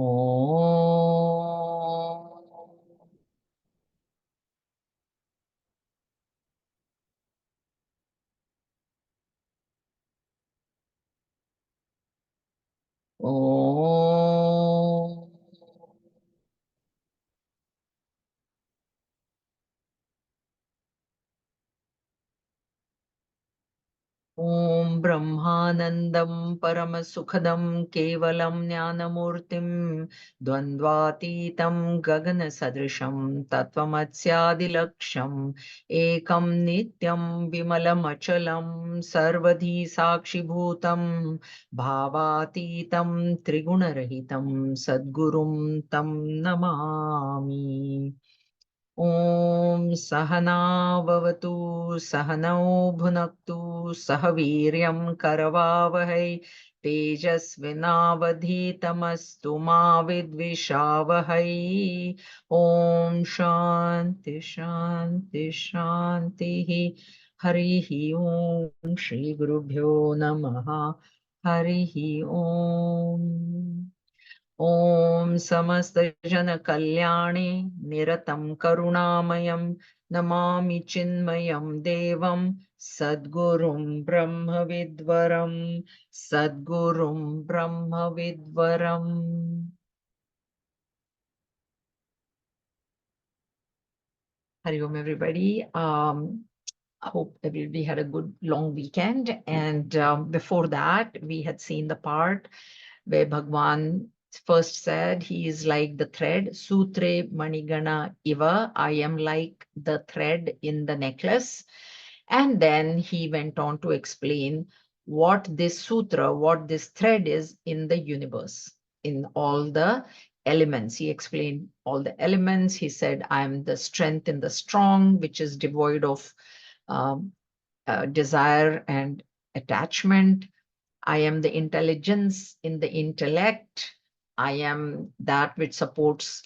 Om. Om. Om Brahmanandam Paramasukadam Kevalam Jnanamurtim Dvandvatitam Gagana Sadrisham Tattvamatsyaadilaksham Ekam Nityam Vimalam Achalam Sarvadhi Sakshi Bhutam Bhavatitam Trigunarahitam Sadgurum Tam Namami. Om Sahana Bhavatu Sahanau Bhunaktu Sahaviryam Karavavahai Tejasvinavadhitamastu Ma Vidvishavahai. Om Shanti Shanti Shanti Harihi Om Shri Gurubhyo Namaha Harihi Om. ॐ समस्तजनकल्याणे निरतं करुणामयं नमामि चिन्मयं देवं सद्गुरुं ब्रह्मविद्वरं सद्गुरुं ब्रह्मविद्वरम्. Hari Om, everybody. I hope everybody had a good long weekend. And before that, we had seen the part where Bhagwan first said he is like the thread, Sutre Manigana Iva. I am like the thread in the necklace. And then he went on to explain what this sutra, what this thread is in the universe, in all the elements. He explained all the elements. He said, I am the strength in the strong, which is devoid of um, desire and attachment. I am the intelligence in the intellect. I am that which supports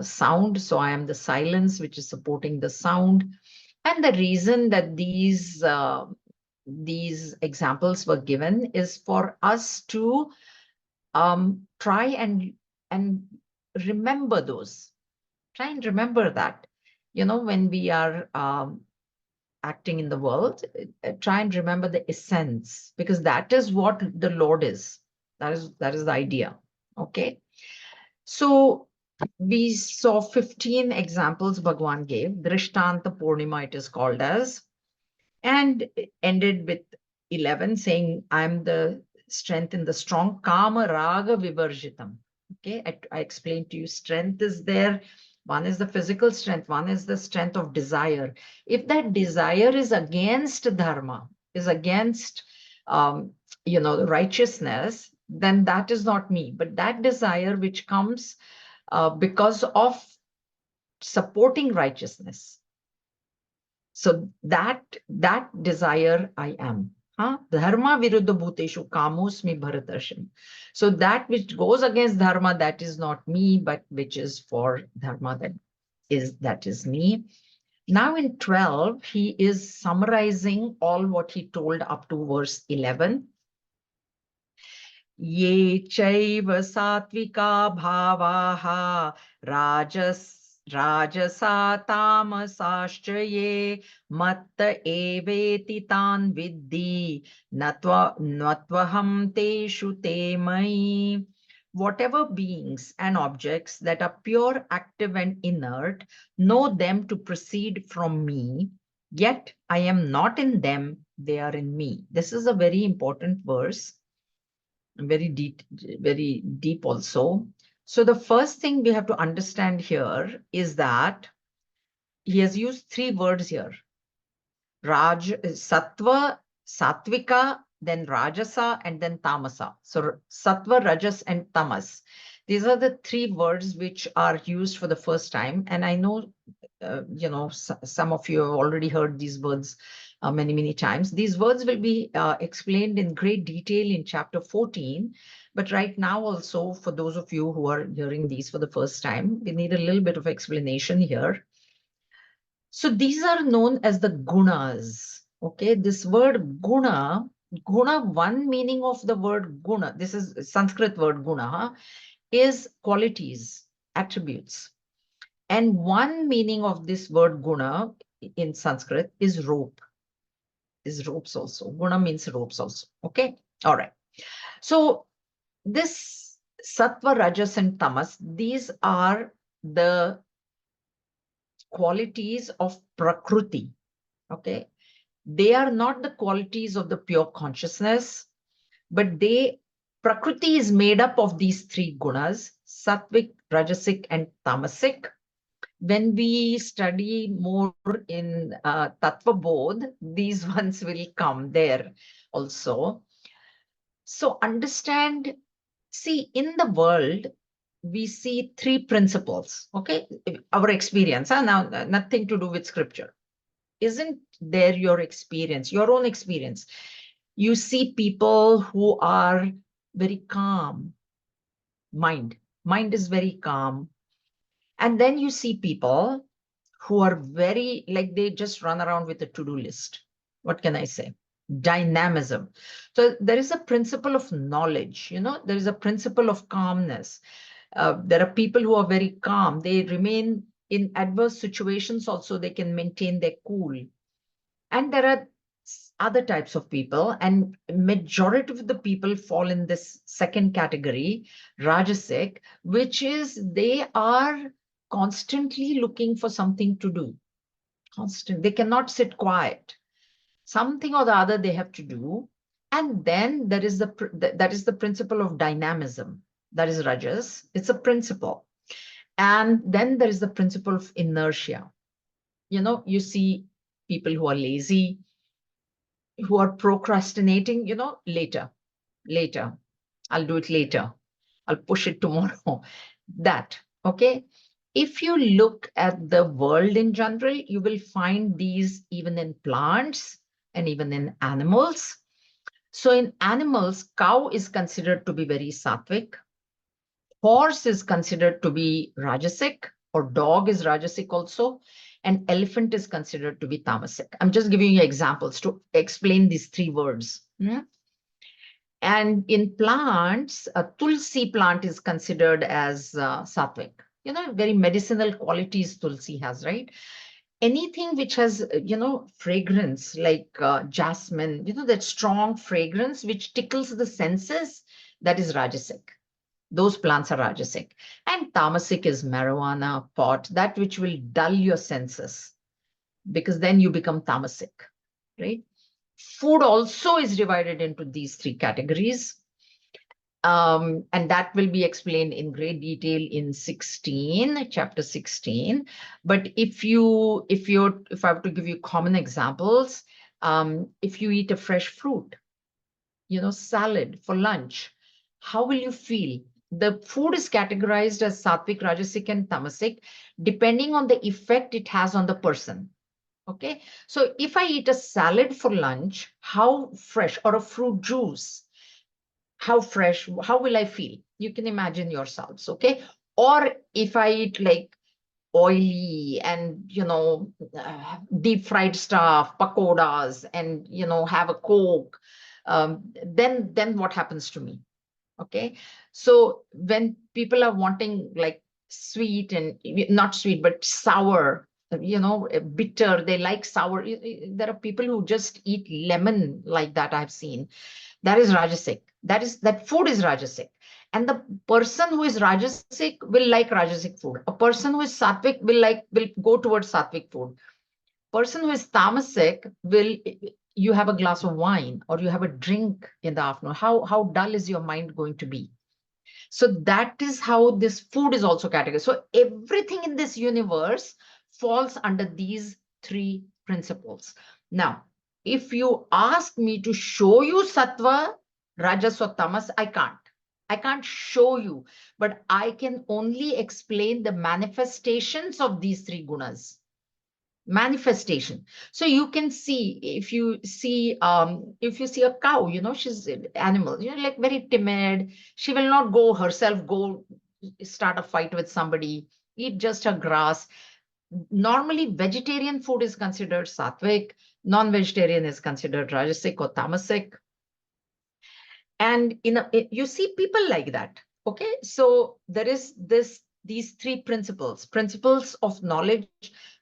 sound. So I am the silence which is supporting the sound. And the reason that these examples were given is for us to try and remember those. Try and remember that. You know, when we are acting in the world, try and remember the essence, because that is what the Lord is. That is the idea. Okay. So we saw 15 examples Bhagwan gave. Drishtanta Purnima it is called as, and ended with 11 saying, I'm the strength in the strong, Kama Raga Vivarjitam. Okay, I explained to you, strength is there. One is the physical strength, one is the strength of desire. If that desire is against dharma, is against righteousness, then that is not me. But that desire which comes because of supporting righteousness, so that desire I am. Dharma viruddha bhuteshu kamosmi bharatarsham. So that which goes against dharma, that is not me, but which is for dharma, that is me. Now in 12, he is summarizing all what he told up to verse 11. Ye chaiva satvika bhavaha rajasa tamasascha ye matta eveti tan viddhi natvaham teshu te mai. Whatever beings and objects that are pure, active, and inert, know them to proceed from me, yet I am not in them, they are in me. This is a very important verse, very deep also. So the first thing we have to understand here is that he has used three words here. Sattva, Satvika, then Rajasa, and then Tamasa. So Sattva, Rajas, and Tamas. These are the three words which are used for the first time. And I know, some of you have already heard these words many times. These words will be explained in great detail in chapter 14. But right now also, for those of you who are hearing these for the first time, we need a little bit of explanation here. So these are known as the gunas. Okay, this word guna, one meaning of the word guna, this is Sanskrit word guna, is qualities, attributes. And one meaning of this word guna in Sanskrit is rope, is ropes also. Guna means ropes also. Okay. All right. So this sattva, rajas, and tamas, these are the qualities of prakriti. Okay. They are not the qualities of the pure consciousness, but prakriti is made up of these three gunas, sattvic, rajasic, and tamasic. When we study more in Tattva Bodh, these ones will come there also. So understand, see, in the world, we see three principles, okay? Our experience, now nothing to do with scripture. Isn't there your experience, your own experience? You see people who are very calm, mind is very calm. And then you see people who are very, like they just run around with a to-do list. What can I say? Dynamism. So there is a principle of knowledge, there is a principle of calmness. There are people who are very calm. They remain in adverse situations also, they can maintain their cool. And there are other types of people, and majority of the people fall in this second category, rajasic, which is they are constantly looking for something to do. Constant. They cannot sit quiet. Something or the other they have to do. And then there is that is the principle of dynamism. That is rajas. It's a principle. And then there is the principle of inertia. You see people who are lazy, who are procrastinating, later. I'll do it later. I'll push it tomorrow. That, okay? If you look at the world in general, you will find these even in plants and even in animals. So in animals, cow is considered to be very sattvic. Horse is considered to be rajasic, or dog is rajasic also. And elephant is considered to be tamasic. I'm just giving you examples to explain these three words. And in plants, a tulsi plant is considered as sattvic. Very medicinal qualities tulsi has, right? Anything which has, fragrance like jasmine, that strong fragrance which tickles the senses, that is rajasic. Those plants are rajasic. And tamasic is marijuana, pot, that which will dull your senses, because then you become tamasic, right? Food also is divided into these three categories. And that will be explained in great detail in chapter 16. But if I have to give you common examples, if you eat a fresh fruit, salad for lunch, how will you feel? The food is categorized as sattvic, rajasic, and tamasic, depending on the effect it has on the person. Okay, so if I eat a salad for lunch, how fresh, or a fruit juice, how fresh, how will I feel? You can imagine yourselves, okay? Or if I eat like oily and, deep fried stuff, pakoras, and, have a Coke, then what happens to me? Okay, so when people are wanting like sweet and not sweet, but sour, bitter, they like sour. There are people who just eat lemon like that, I've seen. That is rajasic. That food is rajasic. And the person who is rajasic will like rajasic food. A person who is sattvic will go towards sattvic food. Person who is tamasic will, you have a glass of wine or you have a drink in the afternoon. How dull is your mind going to be? So that is how this food is also categorized. So everything in this universe falls under these three principles. Now, if you ask me to show you sattva, rajas, or tamas, I can't. I can't show you, but I can only explain the manifestations of these three gunas. Manifestation. So you can see, if you see a cow, she's an animal, like very timid. She will not go herself, go start a fight with somebody, eat just her grass. Normally vegetarian food is considered sattvic, non-vegetarian is considered rajasic or tamasic. And you see people like that. Okay, so there is these three principles of knowledge,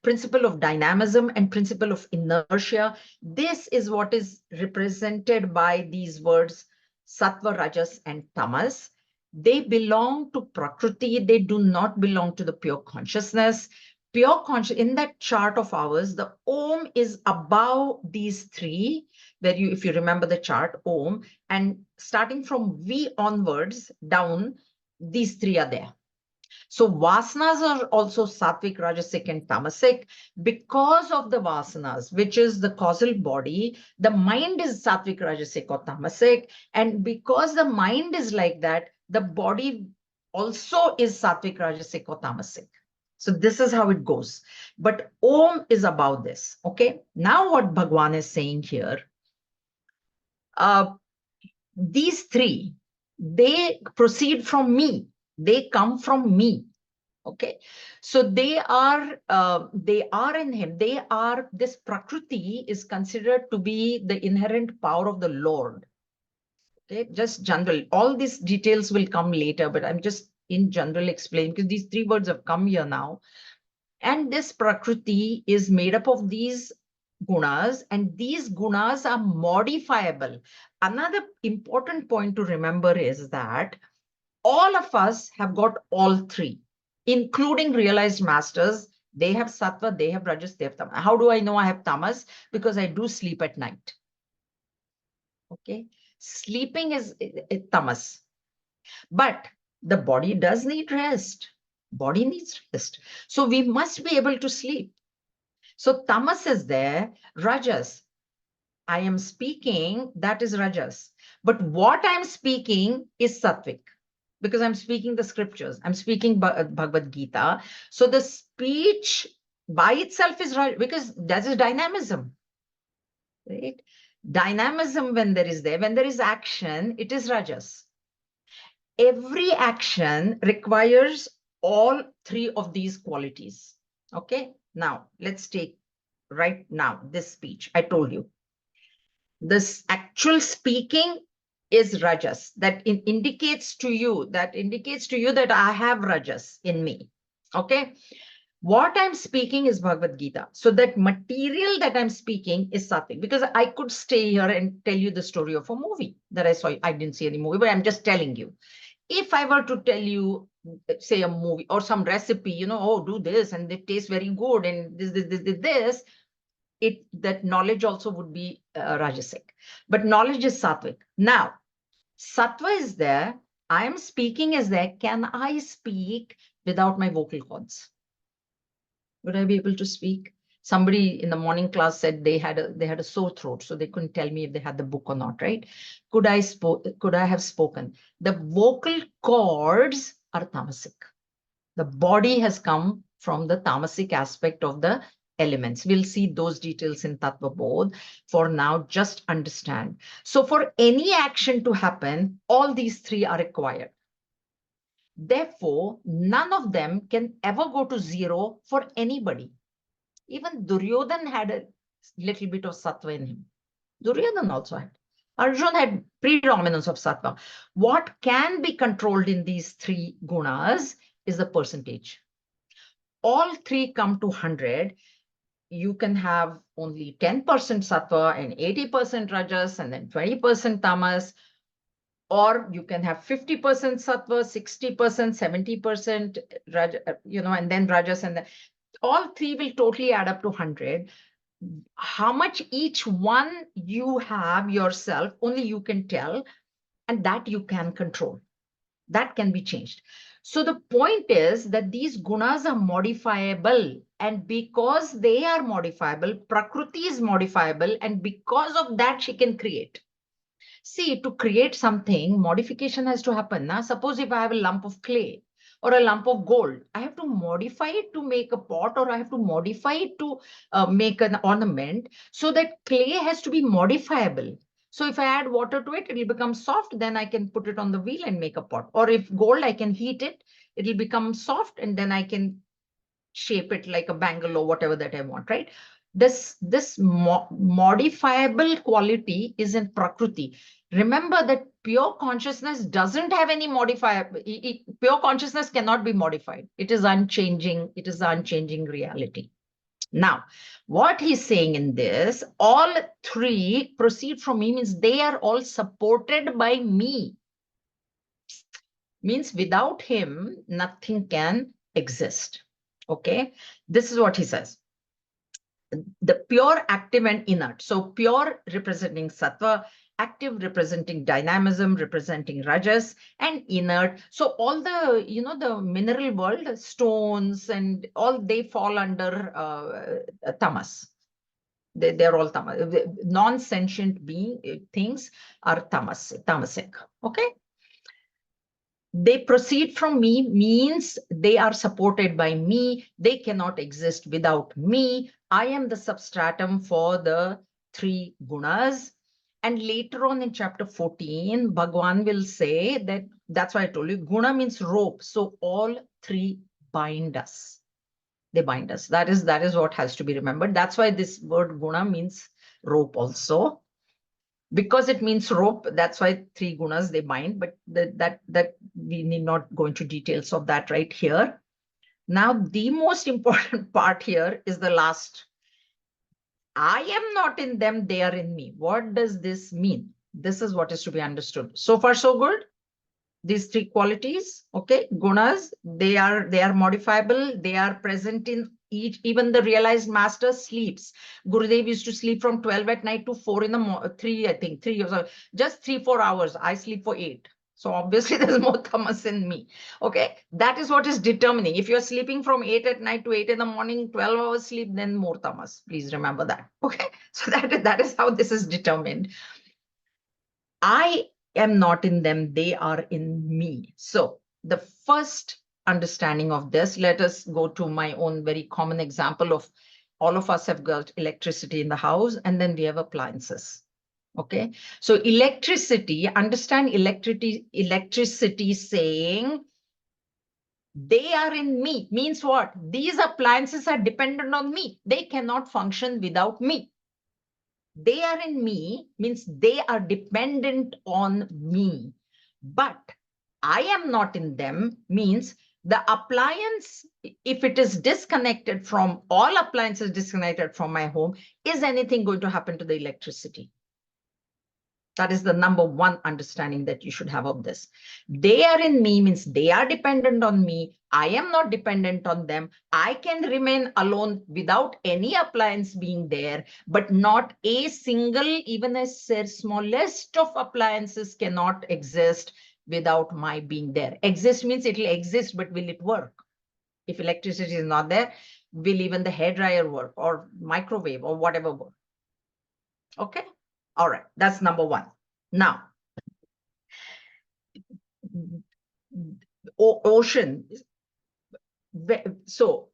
principle of dynamism, and principle of inertia. This is what is represented by these words, sattva, rajas, and tamas. They belong to prakriti. They do not belong to the pure consciousness. Pure conscious, in that chart of ours, the Om is above these three, where you, if you remember the chart, Om, and starting from V onwards down, these three are there. So vasanas are also sattvic, rajasic, and tamasic. Because of the vasanas, which is the causal body, the mind is sattvic, rajasic, or tamasic. And because the mind is like that, the body also is sattvic, rajasic, or tamasic. So this is how it goes. But Om is about this. Okay. Now what Bhagwan is saying here, these three, they proceed from me. They come from me. Okay, so they are in him. They are, this prakriti is considered to be the inherent power of the Lord. Okay, just general, all these details will come later, but I'm just in general explaining because these three words have come here now. And this prakriti is made up of these gunas, and these gunas are modifiable. Another important point to remember is that all of us have got all three, including realized masters. They have sattva, they have rajas, they have tamas. How do I know I have tamas? Because I do sleep at night. Okay, sleeping is tamas, but the body does need rest. Body needs rest, so we must be able to sleep. So tamas is there, rajas. I am speaking, that is rajas. But what I'm speaking is sattvic, because I'm speaking the scriptures. I'm speaking Bhagavad Gita. So the speech by itself is right, because that is dynamism, right? Dynamism, when there is there, when there is action, it is rajas. Every action requires all three of these qualities. Okay, now let's take right now this speech. I told you this actual speaking is rajas. That indicates to you that I have rajas in me. Okay, what I'm speaking is Bhagavad Gita. So that material that I'm speaking is sattvic, because I could stay here and tell you the story of a movie that I saw. I didn't see any movie, but I'm just telling you. If I were to tell you, say, a movie or some recipe, oh, do this and it tastes very good and this, that knowledge also would be rajasic. But knowledge is sattvic. Now, sattva is there. I am speaking is there. Can I speak without my vocal cords? Would I be able to speak? Somebody in the morning class said they had a sore throat, so they couldn't tell me if they had the book or not, right? Could I have spoken? The vocal cords are tamasic. The body has come from the tamasic aspect of the elements. We'll see those details in Tattva Bodh. For now, just understand. So for any action to happen, all these three are required. Therefore, none of them can ever go to zero for anybody. Even Duryodhan had a little bit of sattva in him. Duryodhan also had. Arjun had predominance of sattva. What can be controlled in these three gunas is the percentage. All three come to 100. You can have only 10% sattva and 80% rajas and then 20% tamas, or you can have 50% sattva, 60%, 70% and then rajas, and then all three will totally add up to 100. How much each one you have yourself, only you can tell, and that you can control. That can be changed. So the point is that these gunas are modifiable, and because they are modifiable, Prakriti is modifiable, and because of that, she can create. See, to create something, modification has to happen. Now, suppose if I have a lump of clay or a lump of gold, I have to modify it to make a pot, or I have to modify it to make an ornament. So that clay has to be modifiable. So if I add water to it, it will become soft. Then I can put it on the wheel and make a pot. Or if gold, I can heat it. It will become soft, and then I can shape it like a bangle or whatever that I want, right? This modifiable quality is in Prakriti. Remember that pure consciousness doesn't have any modifier. Pure consciousness cannot be modified. It is unchanging. It is unchanging reality. Now, what he's saying in this, all three proceed from me, means they are all supported by me. Means without him, nothing can exist. Okay, this is what he says. The pure, active, and inert. So pure representing sattva, active representing dynamism, representing rajas, and inert. So all the, the mineral world, stones and all, they fall under tamas. They're all tamas. Non-sentient things are tamasic. Okay. They proceed from me means they are supported by me. They cannot exist without me. I am the substratum for the three gunas. And later on in chapter 14, Bhagwan will say that, that's why I told you, guna means rope. So all three bind us. They bind us. That is what has to be remembered. That's why this word guna means rope also. Because it means rope, that's why three gunas they bind, but that we need not go into details of that right here. Now, the most important part here is the last. I am not in them, they are in me. What does this mean? This is what is to be understood. So far, so good. These three qualities, okay, gunas, they are modifiable. They are present in each. Even the realized master sleeps. Gurudev used to sleep from 12 at night to 4 in the morning, 3, I think, 3 or just 3-4 hours. I sleep for 8. So obviously there's more tamas in me. Okay, that is what is determining. If you're sleeping from 8 at night to 8 in the morning, 12 hours sleep, then more tamas. Please remember that. Okay, so that is how this is determined. I am not in them, they are in me. So the first understanding of this, let us go to my own very common example of all of us have got electricity in the house, and then we have appliances. Okay, so electricity, understand electricity saying they are in me means what? These appliances are dependent on me. They cannot function without me. They are in me means they are dependent on me. But I am not in them means the appliance, if it is disconnected from, all appliances disconnected from my home, is anything going to happen to the electricity? That is the number one understanding that you should have of this. They are in me means they are dependent on me. I am not dependent on them. I can remain alone without any appliance being there, but not a single, even a smallest of appliances cannot exist without my being there. Exist means it will exist, but will it work? If electricity is not there, will even the hairdryer work or microwave or whatever work? Okay. All right, that's number one. Now, ocean. So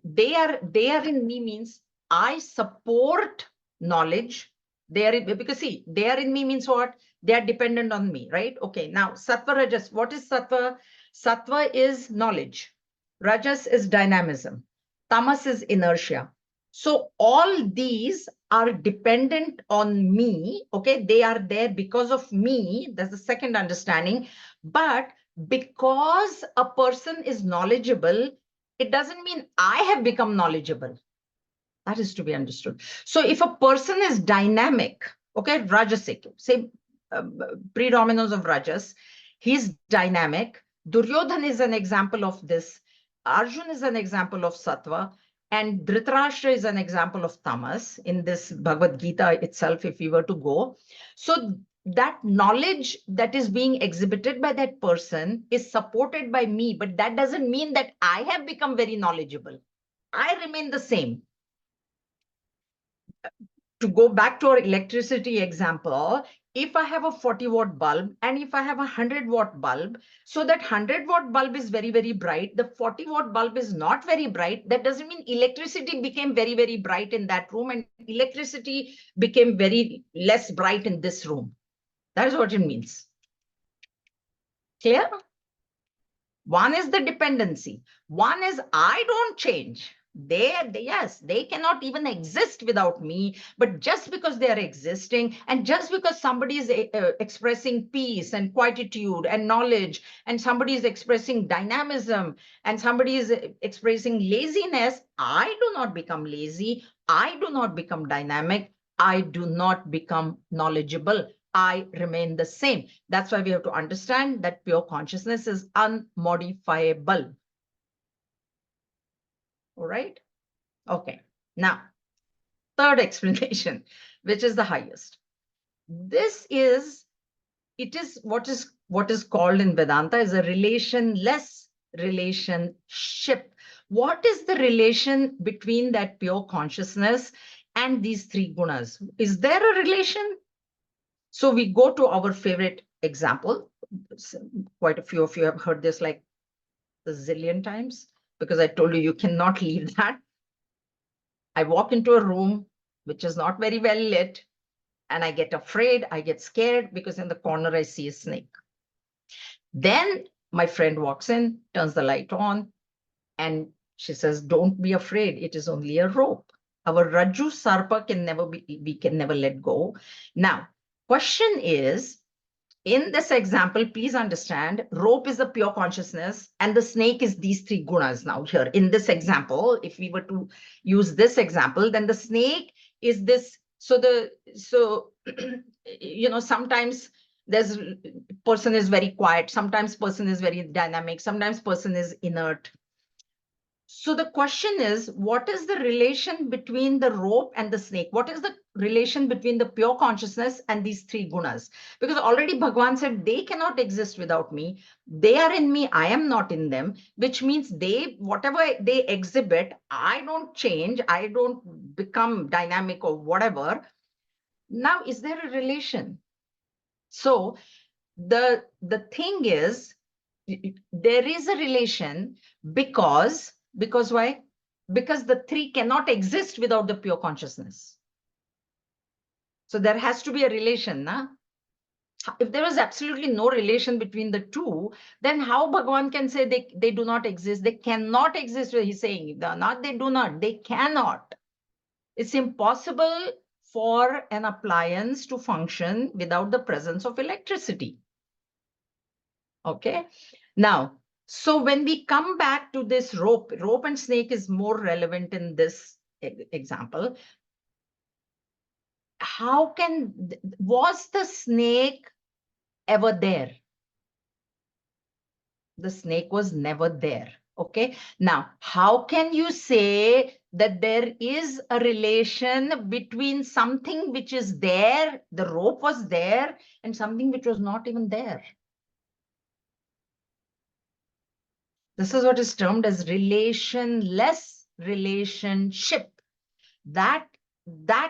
they are in me means I support knowledge. They are because see, they are in me means what? They are dependent on me, right? Okay. Now, sattva, rajas. What is sattva? Sattva is knowledge. Rajas is dynamism. Tamas is inertia. So all these are dependent on me. Okay, they are there because of me. That's the second understanding. But because a person is knowledgeable, it doesn't mean I have become knowledgeable. That is to be understood. So if a person is dynamic, okay, rajasic, say predominance of rajas, he's dynamic. Duryodhan is an example of this. Arjun is an example of sattva. And Dhritarashtra is an example of tamas in this Bhagavad Gita itself, if we were to go. So that knowledge that is being exhibited by that person is supported by me, but that doesn't mean that I have become very knowledgeable. I remain the same. To go back to our electricity example, if I have a 40-watt bulb and if I have a 100-watt bulb, so that 100-watt bulb is very, very bright, the 40-watt bulb is not very bright, that doesn't mean electricity became very, very bright in that room and electricity became very less bright in this room. That is what it means. Clear? One is the dependency. One is I don't change. Yes, they cannot even exist without me, but just because they are existing, and just because somebody is expressing peace and quietude and knowledge, and somebody is expressing dynamism, and somebody is expressing laziness, I do not become lazy, I do not become dynamic, I do not become knowledgeable, I remain the same. That's why we have to understand that pure consciousness is unmodifiable. All right. Okay. Now, third explanation, which is the highest. This is, it is what is called in Vedanta is a relationless relationship. What is the relation between that pure consciousness and these three gunas? Is there a relation? So we go to our favorite example. Quite a few of you have heard this like a zillion times, because I told you you cannot leave that. I walk into a room which is not very well lit, and I get afraid, I get scared because in the corner I see a snake. Then my friend walks in, turns the light on, and she says, "Don't be afraid, it is only a rope." Our Raju Sarpa can never be, we can never let go. Now, question is, in this example, please understand, rope is the pure consciousness and the snake is these three gunas. Now here, in this example, if we were to use this example, then the snake is this. So sometimes there's person is very quiet, sometimes person is very dynamic, sometimes person is inert. So the question is, what is the relation between the rope and the snake? What is the relation between the pure consciousness and these three gunas? Because already Bhagavan said they cannot exist without me. They are in me, I am not in them, which means whatever they exhibit, I don't change, I don't become dynamic or whatever. Now, is there a relation? So the thing is, there is a relation, because why? Because the three cannot exist without the pure consciousness. So there has to be a relation. Na? If there is absolutely no relation between the two, then how Bhagavan can say they do not exist? They cannot exist. He's saying, not they do not, they cannot. It's impossible for an appliance to function without the presence of electricity. Okay. Now, so when we come back to this rope and snake is more relevant in this example. Was the snake ever there? The snake was never there. Okay. Now, how can you say that there is a relation between something which is there, the rope was there, and something which was not even there? This is what is termed as relationless relationship. That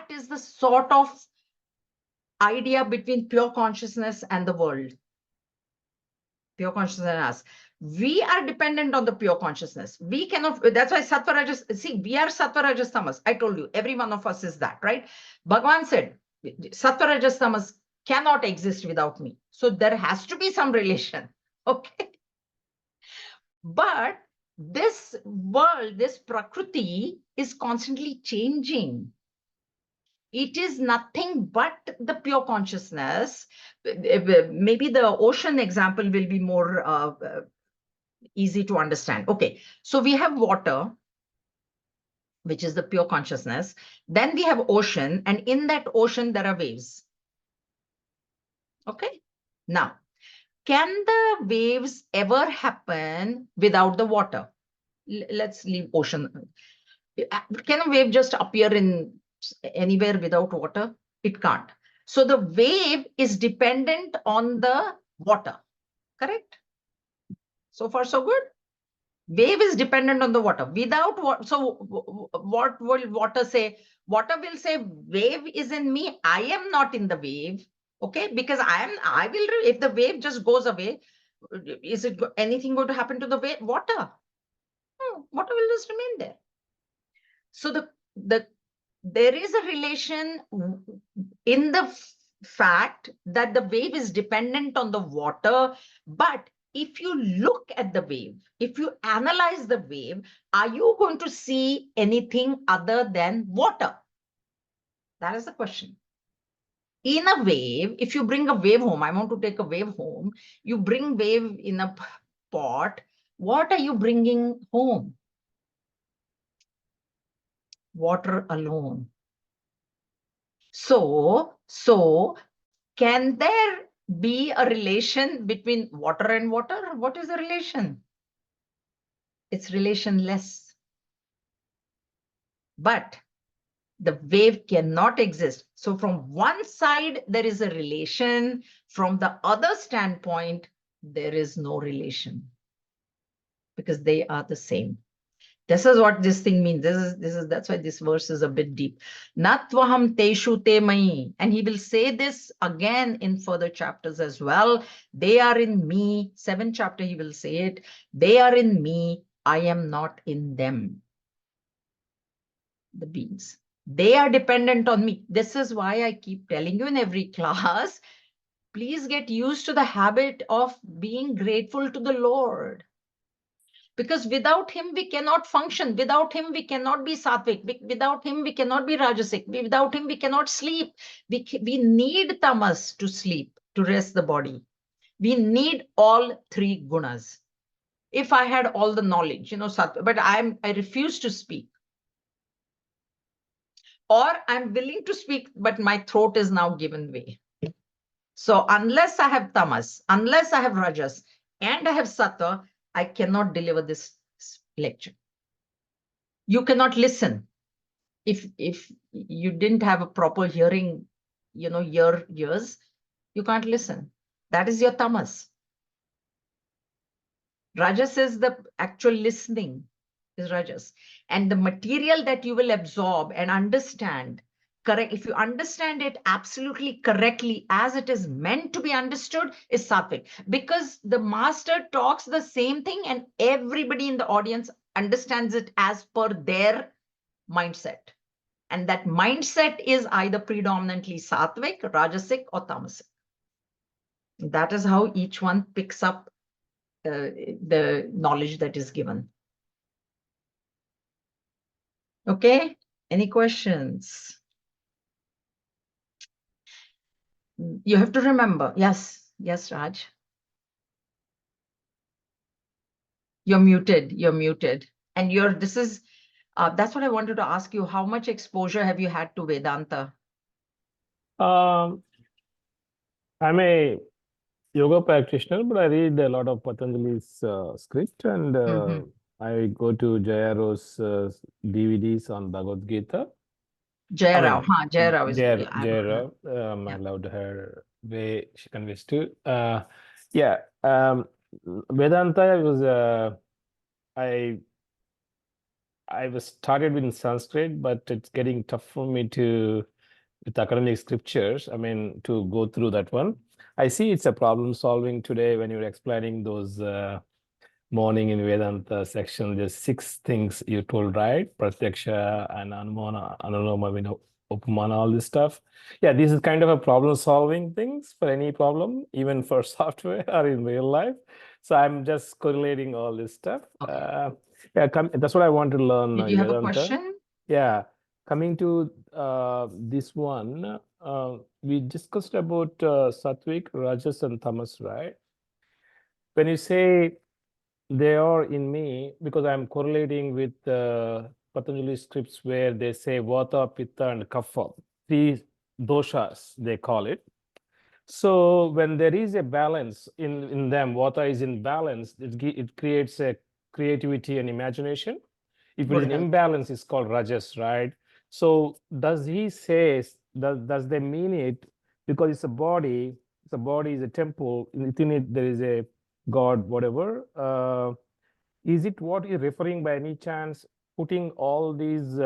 is the sort of idea between pure consciousness and the world. Pure consciousness and us. We are dependent on the pure consciousness. We cannot, that's why Sattva Rajas, see, we are Sattva Rajas Tamas. I told you, every one of us is that, right? Bhagavan said, Sattva Rajas Tamas cannot exist without me. So there has to be some relation. Okay. But this world, this Prakriti is constantly changing. It is nothing but the pure consciousness. Maybe the ocean example will be more easy to understand. Okay, so we have water, which is the pure consciousness. Then we have ocean, and in that ocean, there are waves. Okay, now, can the waves ever happen without the water? Let's leave ocean. Can a wave just appear in anywhere without water? It can't. So the wave is dependent on the water, correct? So far, so good. Wave is dependent on the water. Without what? So what will water say? Water will say, wave is in me. I am not in the wave. Okay, because I will, if the wave just goes away, is it anything going to happen to the wave? Water? No, water will just remain there. So there is a relation in the fact that the wave is dependent on the water, but if you look at the wave, if you analyze the wave, are you going to see anything other than water? That is the question. In a wave, if you bring a wave home, I want to take a wave home, you bring wave in a pot, what are you bringing home? Water alone. So can there be a relation between water and water? What is the relation? It's relationless. But the wave cannot exist. So from one side, there is a relation. From the other standpoint, there is no relation because they are the same. This is what this thing means. That's why this verse is a bit deep. Natvaham teshu te mai. And he will say this again in further chapters as well. They are in me. 7th chapter, he will say it. They are in me. I am not in them. The beings. They are dependent on me. This is why I keep telling you in every class, please get used to the habit of being grateful to the Lord. Because without him, we cannot function. Without him, we cannot be sattvic. Without him, we cannot be rajasic. Without him, we cannot sleep. We need tamas to sleep, to rest the body. We need all three gunas. If I had all the knowledge, but I refuse to speak. Or I'm willing to speak, but my throat is now given way. So unless I have tamas, unless I have rajas, and I have sattva, I cannot deliver this lecture. You cannot listen. If you didn't have a proper hearing, ears, you can't listen. That is your tamas. Rajas is the actual listening, is rajas. And the material that you will absorb and understand, correct, if you understand it absolutely correctly as it is meant to be understood, is sattvic. Because the master talks the same thing and everybody in the audience understands it as per their mindset. And that mindset is either predominantly sattvic, rajasic, or tamasic. That is how each one picks up the knowledge that is given. Okay, any questions? You have to remember. Yes, Raj. You're muted. And that's what I wanted to ask you. How much exposure have you had to Vedanta? I'm a yoga practitioner, but I read a lot of Patanjali's script, and I go to Jayaro's DVDs on Bhagawad Gita. Jaya Rao is Jaya yeah. I loved her way she conveys to. Vedanta was I was started in Sanskrit, but it's getting tough for me with academic scriptures. I mean, to go through that one. I see it's a problem solving today when you're explaining those morning in Vedanta section. There's 6 things you told, right? Pratyaksha and Anumana, Anuloma, Upamana, all this stuff. Yeah, this is kind of a problem solving things for any problem, even for software or in real life. So I'm just correlating all this stuff. Okay. That's what I want to learn. Did you have Vedanta. a question? Yeah. Coming to this one, we discussed about Sattvic, Rajas, and Tamas, right? When you say they are in me, because I'm correlating with Patanjali scripts where they say Vata, Pitta, and Kapha, 3 doshas, they call it. So when there is a balance in them, Vata is in balance, it creates a creativity and imagination. If it is an imbalance, it's called rajas, right? So does he say, does they mean it because it's a body is a temple, within it there is a god, whatever. Is it what he's referring by any chance, putting all these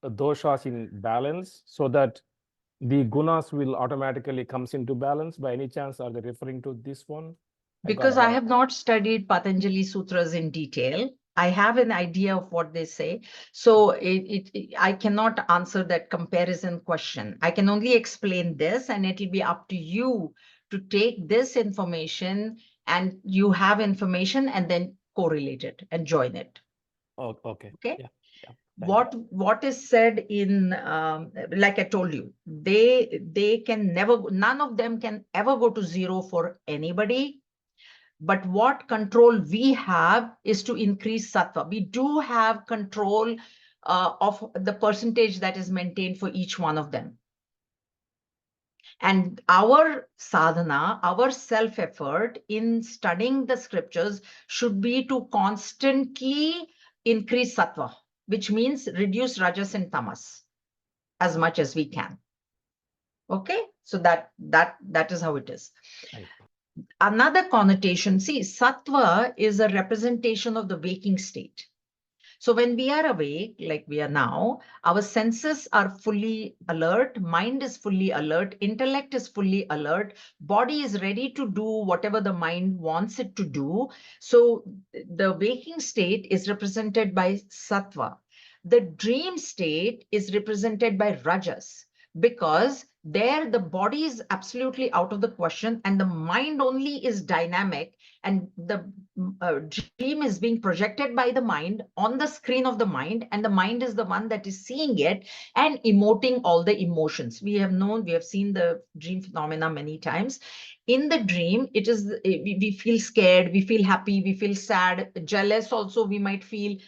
doshas in balance so that the gunas will automatically comes into balance? By any chance, are they referring to this one? Because I have not studied Patanjali Sutras in detail. I have an idea of what they say. So I cannot answer that comparison question. I can only explain this, and it will be up to you to take this information and you have information and then correlate it and join it. Oh, okay. Okay. Yeah. Thank you. What is said in like I told you, they can never, none of them can ever go to zero for anybody. But what control we have is to increase sattva. We do have control of the percentage that is maintained for each one of them. And our sadhana, our self-effort in studying the scriptures should be to constantly increase sattva, which means reduce rajas and tamas as much as we can. Okay, so that is how it is. Thank you. Another connotation, see, sattva is a representation of the waking state. So when we are awake, like we are now, our senses are fully alert, mind is fully alert, intellect is fully alert, body is ready to do whatever the mind wants it to do. So the waking state is represented by sattva. The dream state is represented by rajas, because there the body is absolutely out of the question and the mind only is dynamic, and the dream is being projected by the mind on the screen of the mind, and the mind is the one that is seeing it and emoting all the emotions. We have seen the dream phenomena many times. In the dream, it is we feel scared, we feel happy, we feel sad, jealous also we might feel.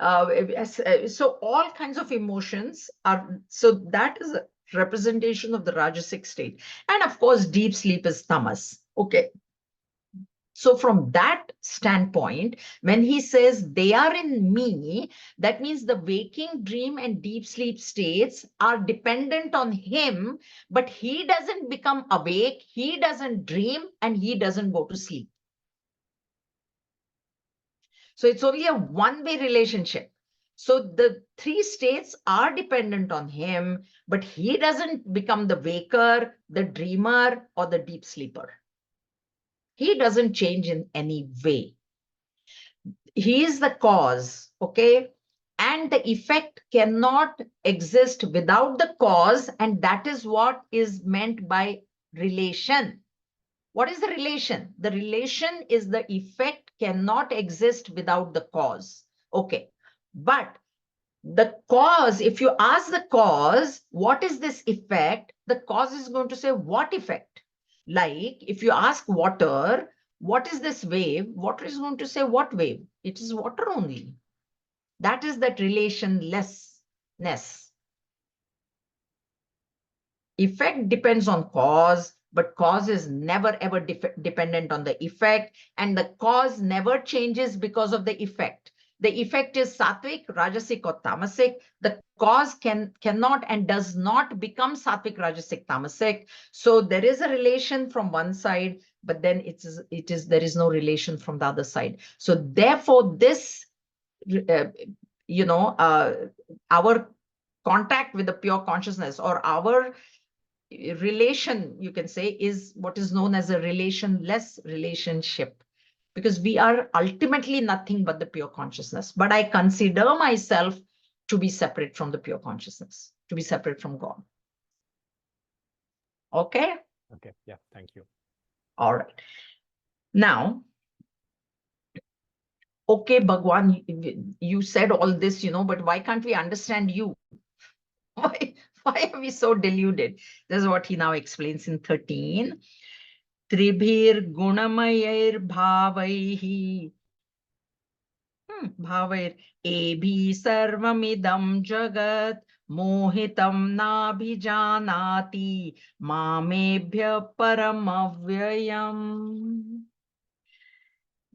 So all kinds of emotions are, so that is a representation of the rajasic state. And of course, deep sleep is tamas. Okay. So from that standpoint, when he says they are in me, that means the waking, dream, and deep sleep states are dependent on him, but he doesn't become awake, he doesn't dream, and he doesn't go to sleep. So it's only a one-way relationship. So the three states are dependent on him, but he doesn't become the waker, the dreamer, or the deep sleeper. He doesn't change in any way. He is the cause, okay? And the effect cannot exist without the cause, and that is what is meant by relation. What is the relation? The relation is the effect cannot exist without the cause. Okay, but the cause, if you ask the cause, what is this effect? The cause is going to say, what effect? Like if you ask water, what is this wave? Water is going to say, what wave? It is water only. That is that relationlessness. Effect depends on cause, but cause is never ever dependent on the effect, and the cause never changes because of the effect. The effect is sattvic, rajasic, or tamasic. The cause cannot and does not become sattvic, rajasic, tamasic. So there is a relation from one side, but then there is no relation from the other side. So therefore, this uh, our contact with the pure consciousness, or our relation, you can say, is what is known as a relationless relationship, because we are ultimately nothing but the pure consciousness. But I consider myself to be separate from the pure consciousness, to be separate from God. Okay. Okay. Yeah. Thank you. All right. Now, okay, Bhagwan, you said all this, but why can't we understand you? Why are we so deluded? This is what he now explains in 13. Tribhir gunamayair bhavaihi. Bhavair ebhi sarvamidam jagat mohitam nabhijanati mamebhya paramavyayam.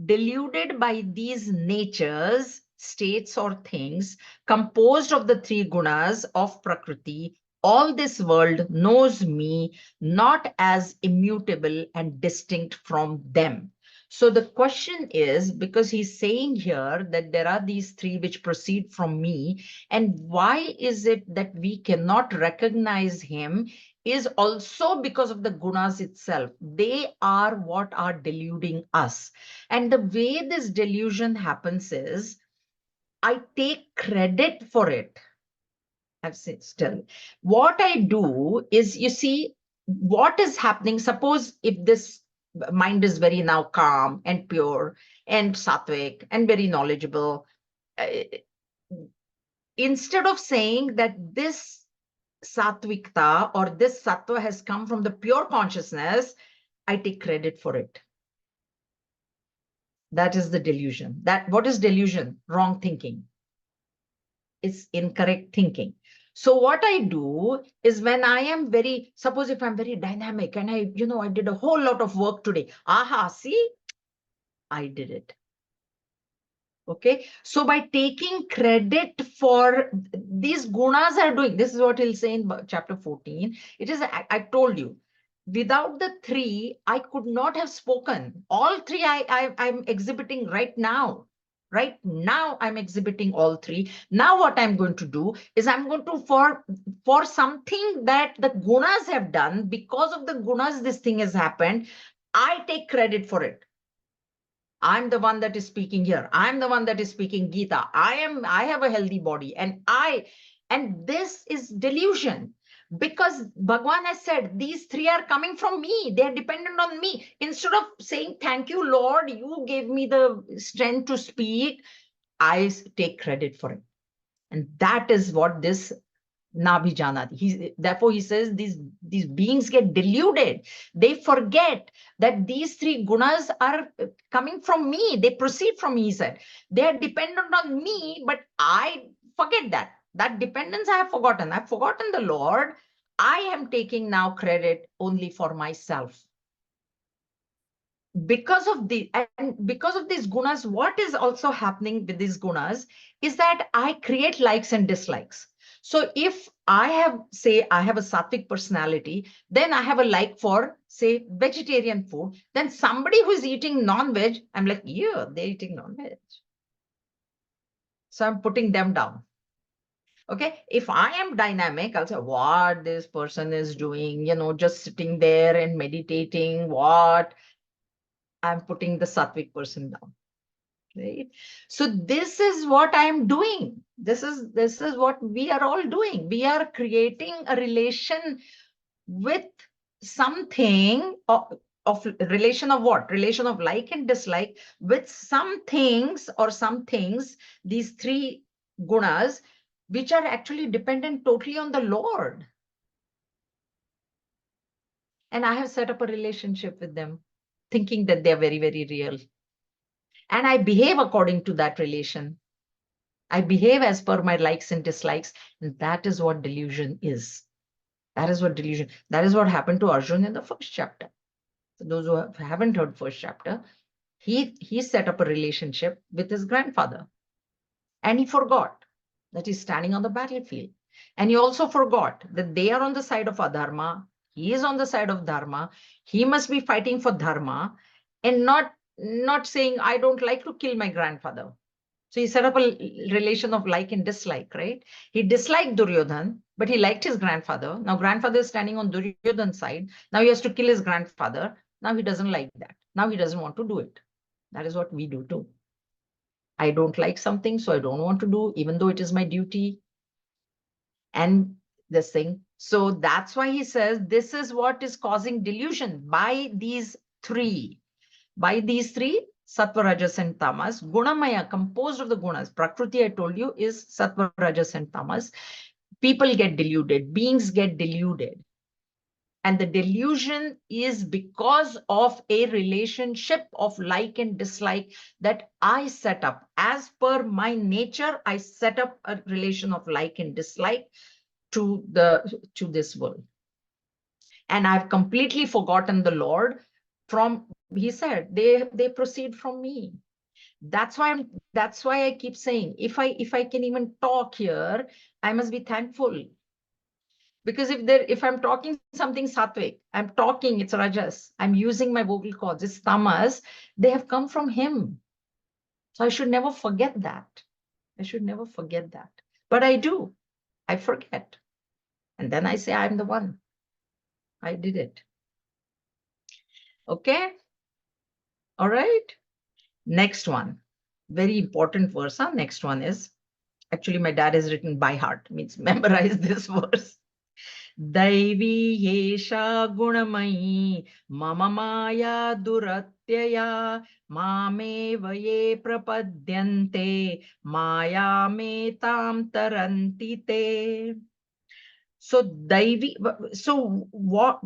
Deluded by these natures, states, or things composed of the three gunas of Prakriti, all this world knows me not as immutable and distinct from them. So the question is, because he's saying here that there are these three which proceed from me, and why is it that we cannot recognize him, is also because of the gunas itself. They are what are deluding us. And the way this delusion happens is, I take credit for it. I've said still. What I do is, you see, what is happening, suppose if this mind is very now calm and pure and sattvic and very knowledgeable. Instead of saying that this sattvikta or this sattva has come from the pure consciousness, I take credit for it. That is the delusion. What is delusion? Wrong thinking. It's incorrect thinking. So what I do is, when I am suppose if I'm very dynamic and I did a whole lot of work today. Aha, see, I did it. Okay. So by taking credit for these gunas are doing, this is what he'll say in chapter 14. It is, I told you, without the three, I could not have spoken. All three I'm exhibiting right now. Right now, I'm exhibiting all three. Now, what I'm going to do is I'm going to, for something that the gunas have done, because of the gunas, this thing has happened. I take credit for it. I'm the one that is speaking here. I'm the one that is speaking Gita. I have a healthy body, and this is delusion. Because Bhagwan has said, these three are coming from me. They are dependent on me. Instead of saying, thank you, Lord, you gave me the strength to speak, I take credit for it. And that is what this Nabhijanati. Therefore, he says these beings get deluded. They forget that these three gunas are coming from me. They proceed from me, he said. They are dependent on me, but I forget that. That dependence I have forgotten. I've forgotten the Lord. I am taking now credit only for myself. Because of these gunas, what is also happening with these gunas is that I create likes and dislikes. So if I have a sattvic personality, then I have a like for, say, vegetarian food. Then somebody who is eating non-veg, I'm like, yeah, they're eating non-veg. So I'm putting them down. Okay, if I am dynamic, I'll say, what this person is doing, just sitting there and meditating, what? I'm putting the sattvic person down. Right? So this is what I'm doing. This is what we are all doing. We are creating a relation with something of relation of what? Relation of like and dislike with some things or some things, these three gunas, which are actually dependent totally on the Lord. And I have set up a relationship with them, thinking that they're very, very real. And I behave according to that relation. I behave as per my likes and dislikes. And that is what delusion is. That is what delusion. That is what happened to Arjun in the first chapter. So those who haven't heard first chapter, he set up a relationship with his grandfather. And he forgot that he's standing on the battlefield. And he also forgot that they are on the side of adharma. He is on the side of dharma. He must be fighting for dharma and not saying, I don't like to kill my grandfather. So he set up a relation of like and dislike, right? He disliked Duryodhan, but he liked his grandfather. Now grandfather is standing on Duryodhan's side. Now he has to kill his grandfather. Now he doesn't like that. Now he doesn't want to do it. That is what we do too. I don't like something, so I don't want to do, even though it is my duty. And this thing. So that's why he says this is what is causing delusion by these three. By these three, Sattva, Rajas, and Tamas. Gunamaya, composed of the gunas. Prakriti, I told you, is Sattva, Rajas, and Tamas. People get deluded. Beings get deluded. And the delusion is because of a relationship of like and dislike that I set up. As per my nature, I set up a relation of like and dislike to this world. And I've completely forgotten the Lord. He said, they proceed from me. That's why I keep saying, if I can even talk here, I must be thankful. Because if I'm talking something sattvic, I'm talking, it's rajas, I'm using my vocal cords, it's tamas, they have come from him. So I should never forget that. I should never forget that. But I do. I forget. And then I say, I'm the one. I did it. Okay. All right. Next one. Very important verse. Next one is, actually, my dad has written by heart, means memorize this verse. Daivi yesha gunamayi mama maya duratyaya mame vaye prapadyante maya me tam tarantite. So Daivi, so what?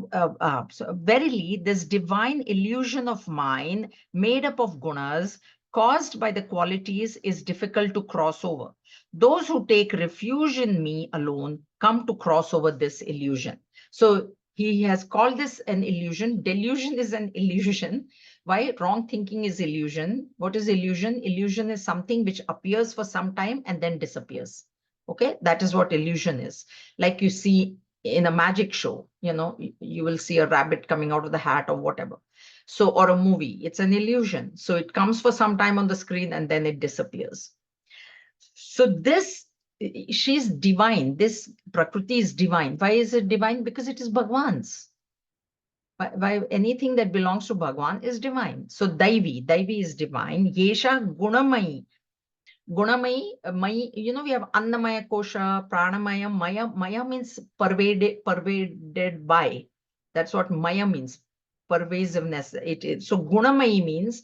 So verily, this divine illusion of mine, made up of gunas, caused by the qualities, is difficult to cross over. Those who take refuge in me alone come to cross over this illusion. So he has called this an illusion. Delusion is an illusion. Why? Wrong thinking is illusion. What is illusion? Illusion is something which appears for some time and then disappears. Okay, that is what illusion is. Like you see in a magic show, you will see a rabbit coming out of the hat or whatever. So, or a movie, it's an illusion. So it comes for some time on the screen and then it disappears. So this, she's divine. This Prakriti is divine. Why is it divine? Because it is Bhagwan's. Why anything that belongs to Bhagwan is divine. So Daivi is divine. Yesha Gunamai. Gunamai, we have Annamaya Kosha, Pranamaya, Maya. Maya means pervaded by. That's what Maya means, pervasiveness. So Gunamai means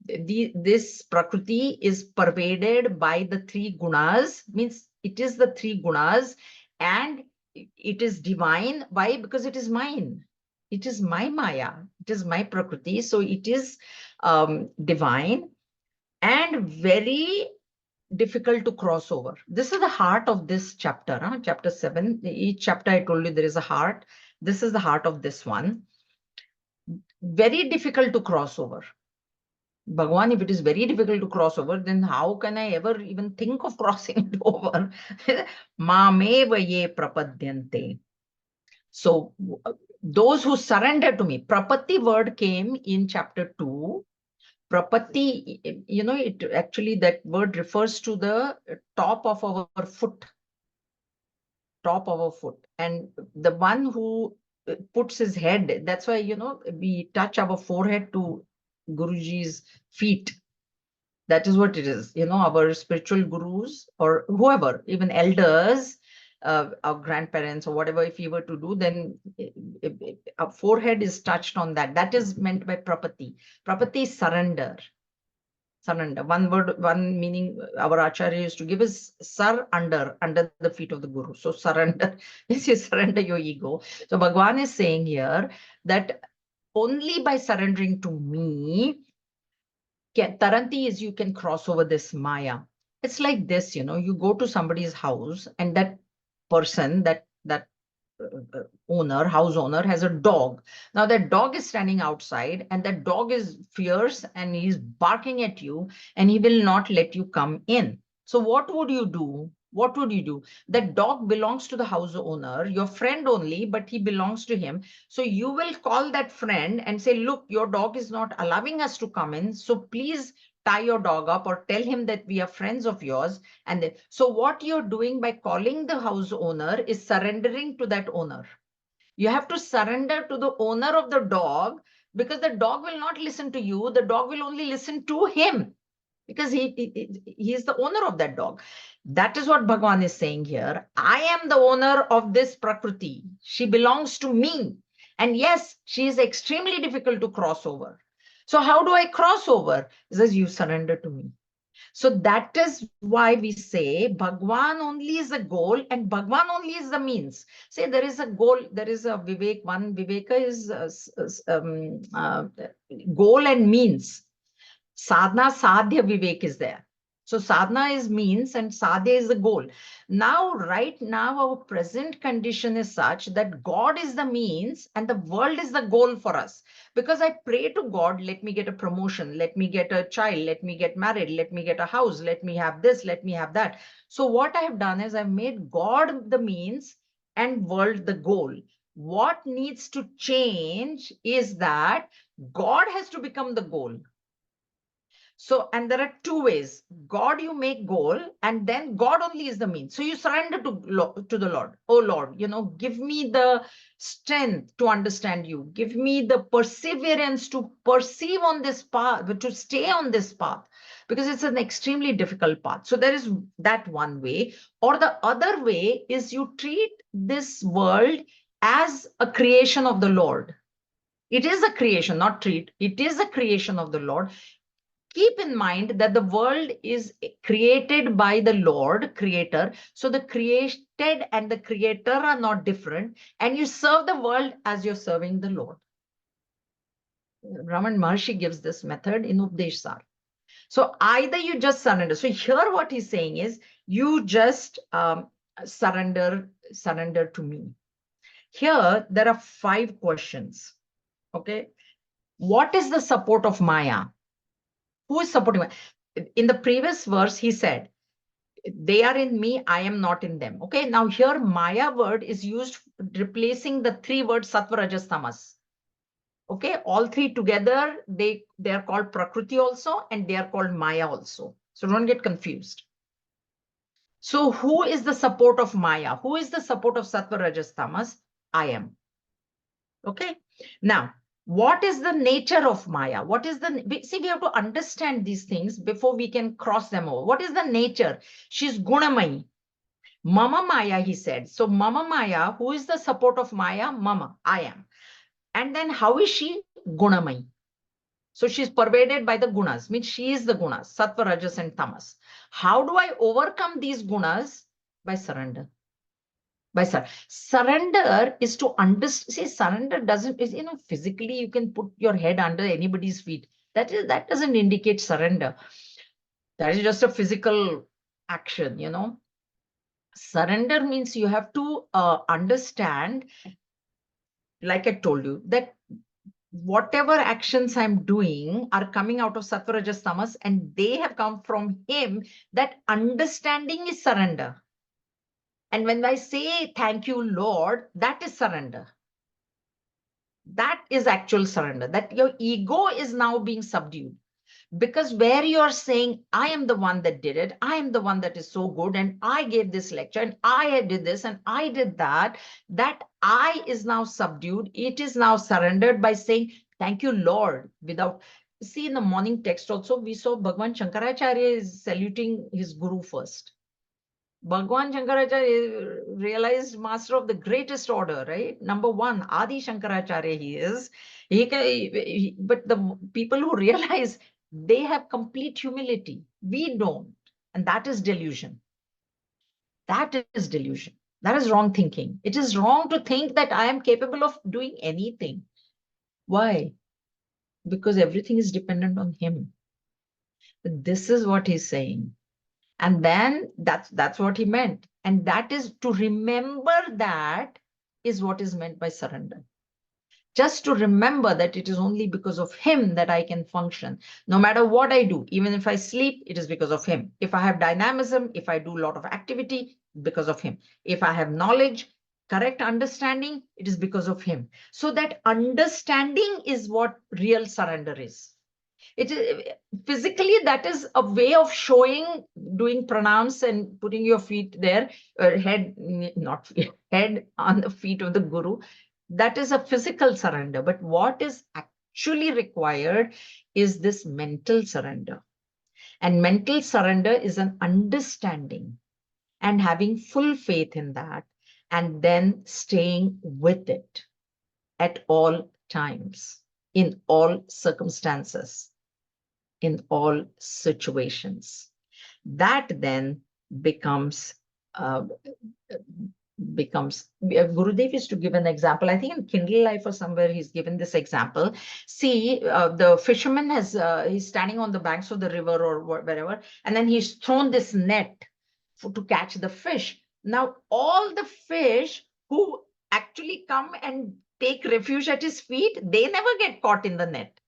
this Prakriti is pervaded by the three gunas, means it is the three gunas, and it is divine. Why? Because it is mine. It is my Maya. It is my Prakriti. So it is divine and very difficult to cross over. This is the heart of this chapter, chapter 7. Each chapter I told you there is a heart. This is the heart of this one. Very difficult to cross over. Bhagwan, if it is very difficult to cross over, then how can I ever even think of crossing it over? Mameva ye prapadyante. So those who surrender to me, prapati word came in chapter 2. Prapati, it actually, that word refers to the top of our foot, and the one who puts his head, that's why we touch our forehead to Guruji's feet. That is what it is. Our spiritual gurus or whoever, even elders, our grandparents or whatever, if you were to do, then our forehead is touched on that. That is meant by prapati. Prapati is surrender. Surrender. One word, one meaning our Acharya used to give is under the feet of the Guru. So surrender is you surrender your ego. So Bhagwan is saying here that only by surrendering to me, Taranti is you can cross over this Maya. It's like this, you go to somebody's house and that person, that house owner has a dog. Now that dog is standing outside and that dog is fierce and he's barking at you and he will not let you come in. So what would you do? What would you do? That dog belongs to the house owner, your friend only, but he belongs to him. So you will call that friend and say, look, your dog is not allowing us to come in. So please tie your dog up or tell him that we are friends of yours. And then, so what you're doing by calling the house owner is surrendering to that owner. You have to surrender to the owner of the dog because the dog will not listen to you. The dog will only listen to him because he is the owner of that dog. That is what Bhagwan is saying here. I am the owner of this Prakriti. She belongs to me. And yes, she is extremely difficult to cross over. So how do I cross over? He says, you surrender to me. So that is why we say Bhagwan only is the goal and Bhagwan only is the means. Say there is a goal, there is a Vivek. One Viveka is goal and means. Sadhana, sadhya Vivek is there. So sadhana is means and sadhya is the goal. Now, right now, our present condition is such that God is the means and the world is the goal for us. Because I pray to God, let me get a promotion, let me get a child, let me get married, let me get a house, let me have this, let me have that. So what I have done is I've made God the means and world the goal. What needs to change is that God has to become the goal. So, and there are two ways. God, you make goal, and then God only is the means. So you surrender to the Lord. Oh Lord, give me the strength to understand you. Give me the perseverance to perceive on this path, to stay on this path, because it's an extremely difficult path. So there is that one way. Or the other way is you treat this world as a creation of the Lord. It is a creation, not treat. It is a creation of the Lord. Keep in mind that the world is created by the Lord, creator. So the created and the creator are not different. And you serve the world as you're serving the Lord. Raman Maharshi gives this method in Updeshsar. So either you just surrender. So here what he's saying is, you just surrender to me. Here, there are 5 questions. Okay. What is the support of Maya? Who is supporting Maya? In the previous verse, he said, they are in me, I am not in them. Okay. Now here, Maya word is used replacing the 3 words Sattva, Rajas, Tamas. Okay. All 3 together, they are called Prakriti also, and they are called Maya also. So don't get confused. So who is the support of Maya? Who is the support of Sattva, Rajas, Tamas? I am. Okay. Now, what is the nature of Maya? What is the, see, we have to understand these things before we can cross them over. What is the nature? She's Gunamayi. Mama Maya, he said. So Mama Maya, who is the support of Maya? Mama, I am. And then how is she? Gunamayi. So she's pervaded by the gunas, means she is the gunas, Sattva, Rajas, and Tamas. How do I overcome these gunas? By surrender. By surrender is to understand. See, surrender doesn't, physically you can put your head under anybody's feet. That doesn't indicate surrender. That is just a physical action. Surrender means you have to understand, like I told you, that whatever actions I'm doing are coming out of Sattva, Rajas, Tamas, and they have come from him. That understanding is surrender. And when I say thank you, Lord, that is surrender. That is actual surrender, that your ego is now being subdued. Because where you are saying, I am the one that did it, I am the one that is so good, and I gave this lecture, and I did this, and I did that, that I is now subdued. It is now surrendered by saying, thank you, Lord. Without, see, in the morning text also, we saw Bhagavan Shankaracharya is saluting his guru first. Bhagwan Shankaracharya realized master of the greatest order, right? Number 1, Adi Shankaracharya he is. But the people who realize, they have complete humility. We don't. And that is delusion. That is delusion. That is wrong thinking. It is wrong to think that I am capable of doing anything. Why? Because everything is dependent on him. This is what he's saying. And then that's what he meant. And that is to remember, that is what is meant by surrender. Just to remember that it is only because of him that I can function. No matter what I do, even if I sleep, it is because of him. If I have dynamism, if I do a lot of activity, because of him. If I have knowledge, correct understanding, it is because of him. So that understanding is what real surrender is. It is physically, that is a way of showing, doing pranams and putting your feet there, head, not feet, head on the feet of the guru. That is a physical surrender. But what is actually required is this mental surrender. And mental surrender is an understanding and having full faith in that, and then staying with it at all times, in all circumstances, in all situations. That then becomes Gurudev is to give an example. I think in Kindle Life or somewhere he's given this example. See, the fisherman he's standing on the banks of the river or wherever, and then he's thrown this net to catch the fish. Now, all the fish who actually come and take refuge at his feet, they never get caught in the net,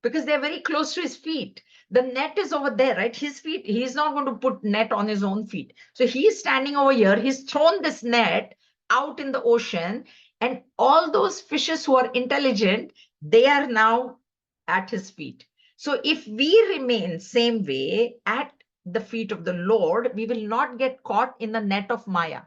because they're very close to his feet. The net is over there, right? His feet, he's not going to put net on his own feet. So he's standing over here. He's thrown this net out in the ocean, and all those fishes who are intelligent, they are now at his feet. So if we remain same way at the feet of the Lord, we will not get caught in the net of Maya.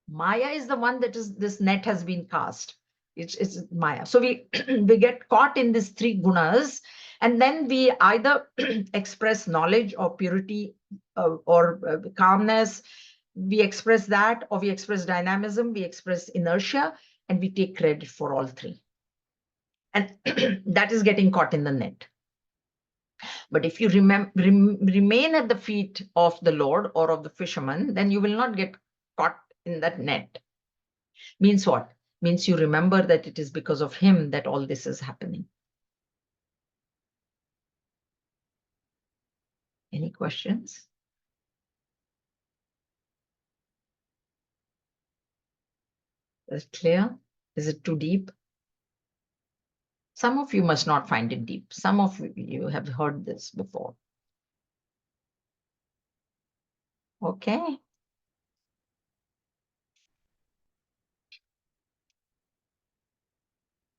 Maya is the one that is, this net has been cast. It's Maya. So we we get caught in these 3 gunas, and then we either express knowledge or purity or calmness, we express that, or we express dynamism, we express inertia, and we take credit for all three. And that is getting caught in the net. But if you remain at the feet of the Lord or of the fisherman, then you will not get caught in that net. Means what? Means you remember that it is because of him that all this is happening. Any questions? Is it clear? Is it too deep? Some of you must not find it deep. Some of you have heard this before. Okay.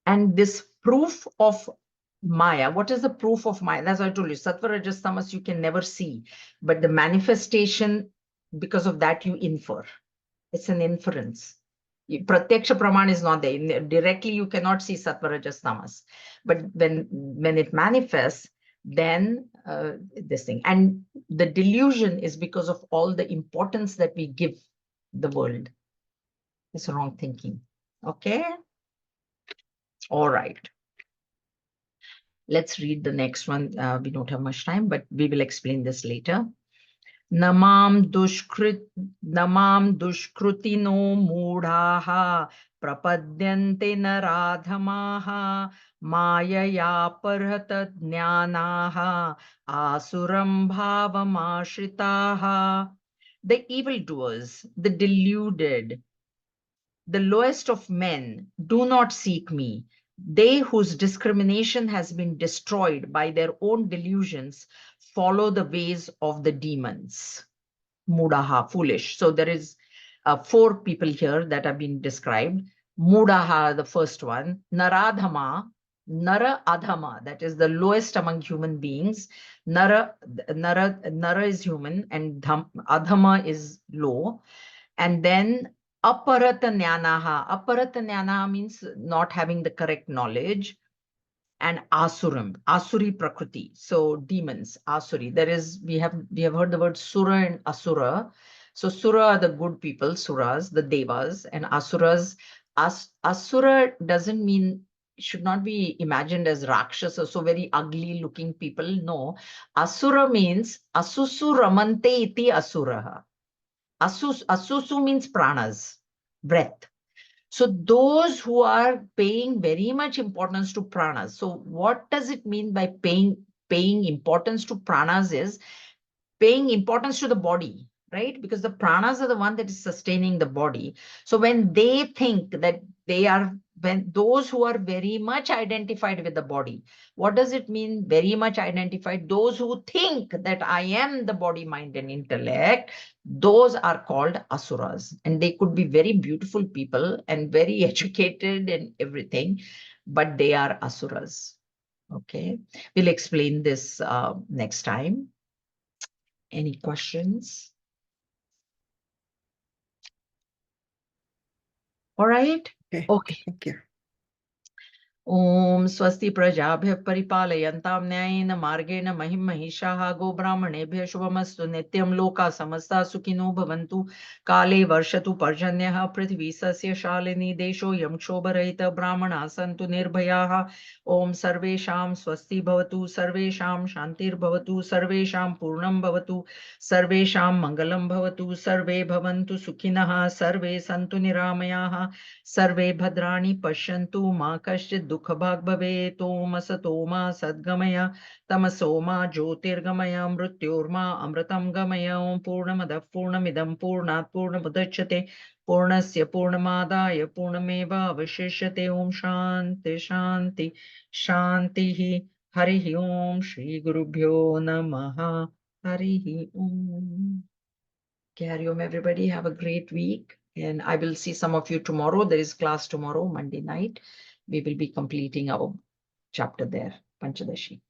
And this proof of Maya, what is the proof of Maya? That's what I told you. Sattva, Rajas, Tamas, you can never see. But the manifestation, because of that, you infer. It's an inference. Pratyaksha Praman is not there. Directly, you cannot see Sattva, Rajas, Tamas. But when it manifests, then this thing. And the delusion is because of all the importance that we give the world. It's wrong thinking. Okay? All right. Let's read the next one. We don't have much time, but we will explain this later. Namam dushkrutino mudhaha prapadyante naradhamaha mayaya parhata jnanaha asuram bhavamashritaha. The evildoers, the deluded, the lowest of men, do not seek me. They whose discrimination has been destroyed by their own delusions follow the ways of the demons. Mudaha, foolish. So there is 4 people here that have been described. Mudaha, the first one. Naradhama, Nara Adhama, that is the lowest among human beings. Nara is human and Adhama is low. And then Aparatanyanaha. Aparatanyanaha means not having the correct knowledge. And Asuram, Asuri Prakriti. So demons, Asuri. We have heard the word Sura and Asura. So Sura are the good people, Suras, the Devas, and Asuras. Asura doesn't mean, should not be imagined as Rakshasa, so very ugly looking people. No. Asura means Asusu Ramante iti Asuraha. Asusu means pranas, breath. So those who are paying very much importance to pranas. So what does it mean by paying importance to pranas is paying importance to the body, right? Because the pranas are the one that is sustaining the body. So when they think that when those who are very much identified with the body, what does it mean very much identified? Those who think that I am the body, mind, and intellect, those are called asuras. And they could be very beautiful people and very educated and everything, but they are asuras. Okay, we'll explain this next time. Any questions? All right. Okay. Thank you. Om swasti prajabhya paripalayantam nyayena margena mahim mahishaha go brahmanebhya shubhamastu nityam loka samasta sukhino bhavantu kale varshatu parjanyah prithvi sasya shalini desho yam kshobarahita brahmana santu nirbhayaha om sarvesham swasti bhavatu sarvesham shantir bhavatu sarvesham purnam bhavatu sarvesham mangalam bhavatu sarve bhavantu sukhinah sarve santu niramayaha सर्वे भद्राणि पश्यन्तु मा कश्चित् दुःखभाग् भवेत् ॐ असतो मा सद्गमय तमसो मा ज्योतिर्गमय मृत्योर्मा अमृतं गमय ॐ पूर्णमदः पूर्णमिदं पूर्णात् पूर्णमुदच्यते पूर्णस्य पूर्णमादाय पूर्णमेवावशिष्यते ॐ शान्ति शान्ति शान्तिः हरिः ॐ श्रीगुरुभ्यो नमः हरिः ॐ. Carry on, everybody. Have a great week. And I will see some of you tomorrow. There is class tomorrow, Monday night. We will be completing our chapter there, Panchadashi.